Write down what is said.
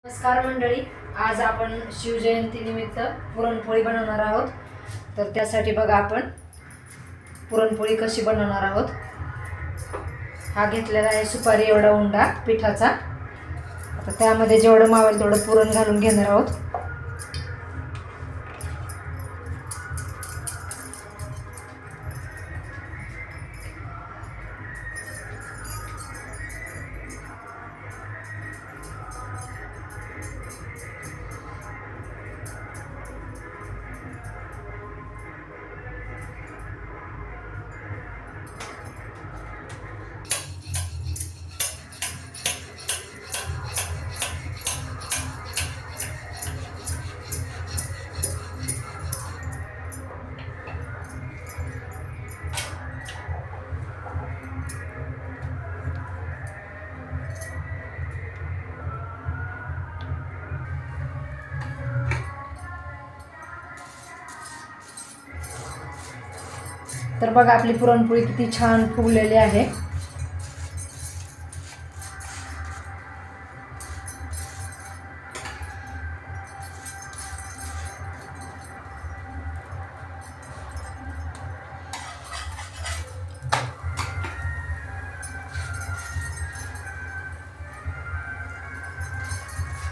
नमस्कार मंडळी, आज आपण शिवजयंतीनिमित्त पुरणपोळी बनवणार आहोत. तर त्यासाठी बघा आपण पुरणपोळी कशी बनवणार आहोत. हा घेतलेला आहे सुपारी एवढा उंडा पिठाचा. आता त्यामध्ये जेवढं मावेल तेवढं पुरण घालून घेणार आहोत. तर बघा आपली पुरणपोळी किती छान फुगलेली आहे.